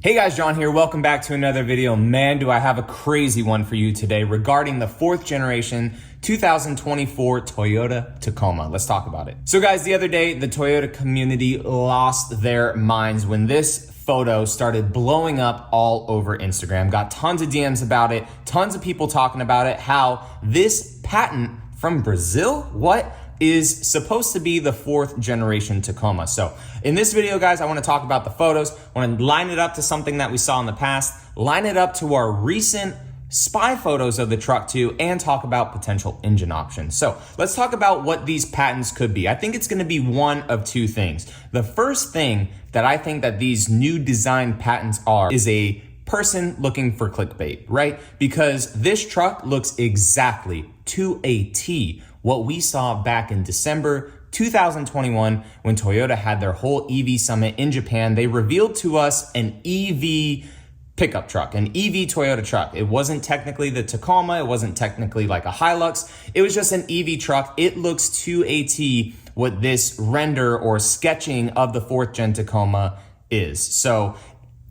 Hey guys, John here. Welcome back to another video. Man, do I have a crazy one for you today regarding the 4th generation 2024 Toyota Tacoma. Let's talk about it. So guys, the other day, the Toyota community lost their minds when this photo started blowing up all over Instagram. Got tons of DMs about it, tons of people talking about it, how this patent from Brazil, is supposed to be the 4th generation Tacoma. So in this video, guys, I want to talk about the photos. I want to line it up to something that we saw in the past, line it up to our recent spy photos of the truck too, and talk about potential engine options. So let's talk about what these patents could be. I think it's going to be one of two things. The first thing that I think that these new design patents are is a person looking for clickbait, right? Because this truck looks exactly to a T what we saw back in December 2021 when Toyota had their whole EV summit in Japan. They revealed to us an EV pickup truck, an EV Toyota truck. It wasn't technically the Tacoma. It wasn't technically like a Hilux. It was just an EV truck. It looks to a T what this render or sketching of the 4th gen Tacoma is. So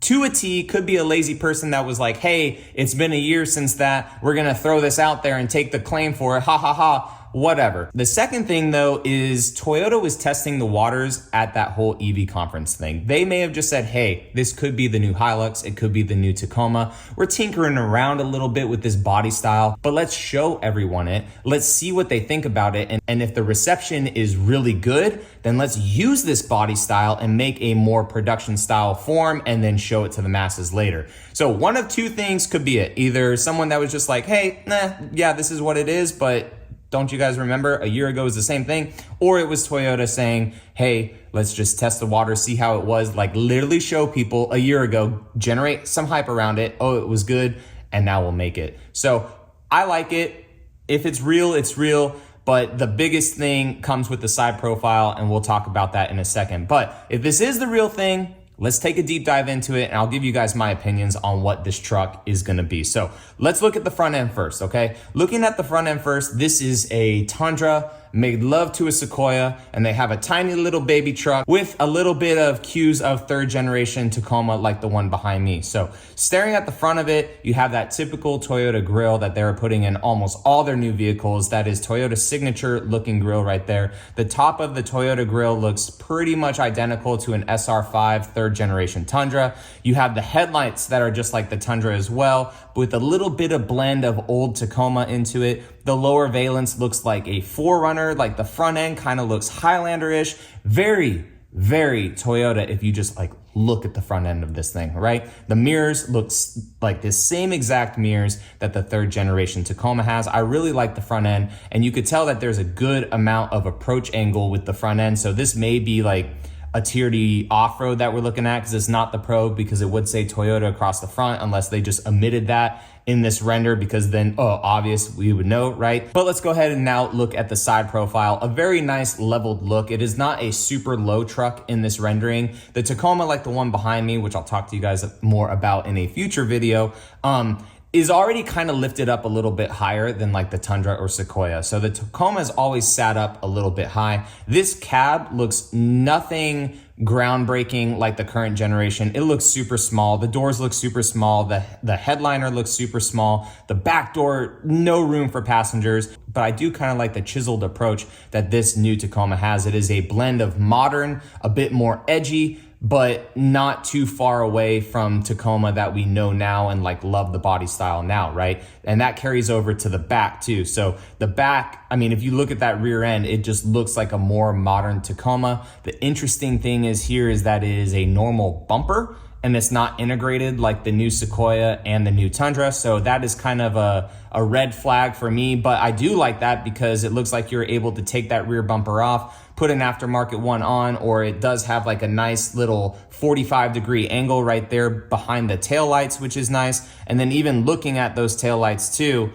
to a T, could be a lazy person that was like, hey, it's been a year since that. We're gonna throw this out there and take the claim for it. Ha ha ha. Whatever. The second thing though is Toyota was testing the waters at that whole EV conference thing. They may have just said, hey, this could be the new Hilux. It could be the new Tacoma. We're tinkering around a little bit with this body style, but let's show everyone it. Let's see what they think about it. And if the reception is really good, then let's use this body style and make a more production style form and then show it to the masses later. So one of two things could be it. Either someone that was just like, hey, yeah, this is what it is, but don't you guys remember a year ago was the same thing? Or it was Toyota saying, hey, let's just test the water, see how it was, like literally show people a year ago, generate some hype around it. Oh, it was good. And now we'll make it. So I like it. If it's real, it's real. But the biggest thing comes with the side profile, and we'll talk about that in a second. But if this is the real thing, let's take a deep dive into it, and I'll give you guys my opinions on what this truck is gonna be. So let's look at the front end first, okay? Looking at the front end first, this is a Tundra, made love to a Sequoia, and they have a tiny little baby truck with a little bit of cues of 3rd generation Tacoma like the one behind me. So staring at the front of it, you have that typical Toyota grille that they're putting in almost all their new vehicles. That is Toyota's signature looking grille right there. The top of the Toyota grille looks pretty much identical to an SR5 3rd generation Tundra. You have the headlights that are just like the Tundra as well, with a little bit of blend of old Tacoma into it. The lower valence looks like a 4Runner, like the front end kind of looks Highlander-ish. Very, very Toyota if you just like look at the front end of this thing, right? The mirrors looks like the same exact mirrors that the 3rd generation Tacoma has. I really like the front end, and you could tell that there's a good amount of approach angle with the front end. So this may be like a Tier D off-road that we're looking at, because it's not the Pro, because it would say Toyota across the front unless they just omitted that in this render, because then, obvious, we would know, right? But let's go ahead and now look at the side profile. A very nice leveled look. It is not a super low truck in this rendering. The Tacoma, like the one behind me, which I'll talk to you guys more about in a future video, is already kind of lifted up a little bit higher than like the Tundra or Sequoia. So the Tacoma has always sat up a little bit high. This cab looks nothing groundbreaking like the current generation. It looks super small. The doors look super small. The headliner looks super small. The back door, no room for passengers. But I do kind of like the chiseled approach that this new Tacoma has. It is a blend of modern, a bit more edgy, but not too far away from Tacoma that we know now and like love the body style now, right? And that carries over to the back too. So the back, I mean, if you look at that rear end, it just looks like a more modern Tacoma. The interesting thing is here is that it is a normal bumper, and it's not integrated like the new Sequoia and the new Tundra. So that is kind of a red flag for me, but I do like that because it looks like you're able to take that rear bumper off, put an aftermarket one on, or it does have like a nice little 45-degree angle right there behind the taillights, which is nice. And then even looking at those taillights too,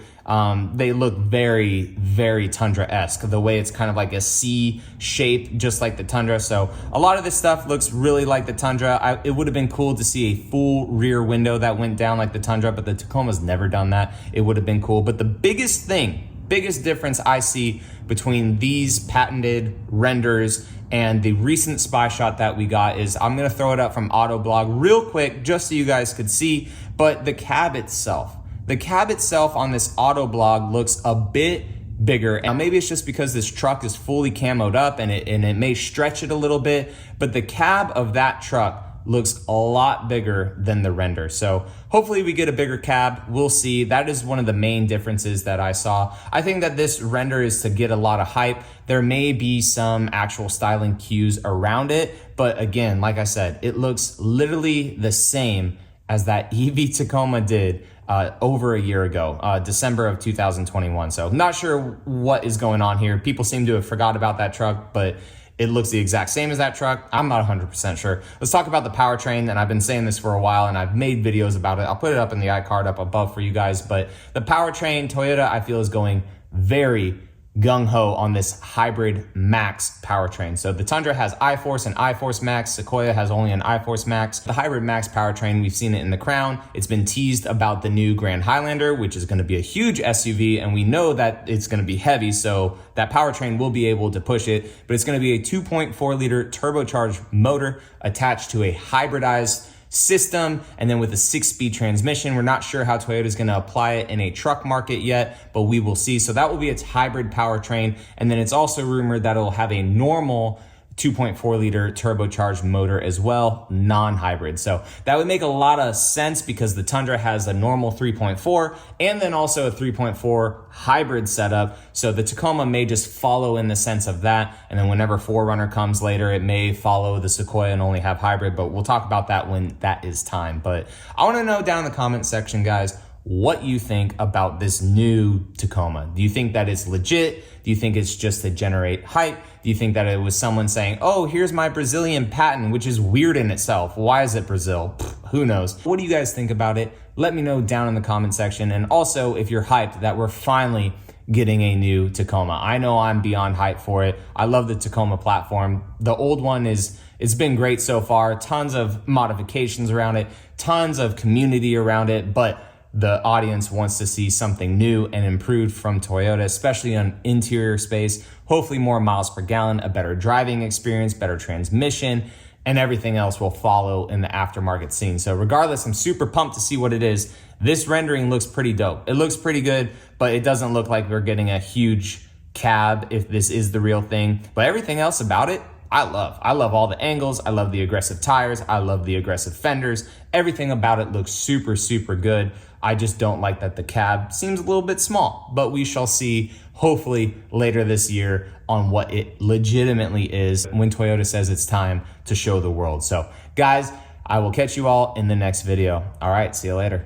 they look very, very Tundra-esque. The way it's kind of like a C shape, just like the Tundra. So a lot of this stuff looks really like the Tundra. It would have been cool to see a full rear window that went down like the Tundra, but the Tacoma's never done that. It would have been cool. But the biggest difference I see between these patented renders And the recent spy shot that we got is, I'm gonna throw it up from Autoblog real quick just so you guys could see, but the cab itself on this Autoblog looks a bit bigger. Now maybe it's just because this truck is fully camoed up and it may stretch it a little bit, but the cab of that truck looks a lot bigger than the render. So hopefully we get a bigger cab. We'll see. That is one of the main differences that I saw. I think that this render is to get a lot of hype. There may be some actual styling cues around it, but again, like I said, it looks literally the same as that EV Tacoma did over a year ago, December of 2021. So not sure what is going on here. People seem to have forgot about that truck, but it looks the exact same as that truck. I'm not 100% sure. Let's talk about the powertrain, and I've been saying this for a while, and I've made videos about it. I'll put it up in the iCard up above for you guys, but the powertrain, Toyota, I feel, is going very gung-ho on this hybrid max powertrain. So the Tundra has iForce and iForce Max. Sequoia has only an iForce Max. The hybrid max powertrain, we've seen it in the Crown. It's been teased about the new Grand Highlander, which is going to be a huge SUV, and we know that it's going to be heavy, so that powertrain will be able to push it, but it's going to be a 2.4 liter turbocharged motor attached to a hybridized system, and then with a 6-speed transmission. We're not sure how Toyota is going to apply it in a truck market yet, but we will see. So that will be its hybrid powertrain, and then it's also rumored that it'll have a normal 2.4 liter turbocharged motor as well, non-hybrid. So that would make a lot of sense because the Tundra has a normal 3.4 and then also a 3.4 hybrid setup. So the Tacoma may just follow in the sense of that. And then whenever 4Runner comes later, it may follow the Sequoia and only have hybrid, but we'll talk about that when that is time. But I want to know down in the comment section, guys, what you think about this new Tacoma. Do you think that it's legit? Do you think it's just to generate hype? Do you think that it was someone saying, oh, here's my Brazilian patent, which is weird in itself. Why is it Brazil? Who knows? What do you guys think about it? Let me know down in the comment section. And also, if you're hyped that we're finally getting a new Tacoma. I know I'm beyond hyped for it. I love the Tacoma platform. The old one it's been great so far. Tons of modifications around it, tons of community around it, but the audience wants to see something new and improved from Toyota, especially on interior space, hopefully more miles per gallon, a better driving experience, better transmission, and everything else will follow in the aftermarket scene. So regardless, I'm super pumped to see what it is. This rendering looks pretty dope. It looks pretty good, but it doesn't look like we're getting a huge cab if this is the real thing. But everything else about it, I love. I love all the angles. I love the aggressive tires. I love the aggressive fenders. Everything about it looks super, super good. I just don't like that the cab seems a little bit small, but we shall see hopefully later this year on what it legitimately is when Toyota says it's time to show the world. So guys, I will catch you all in the next video. All right, see you later.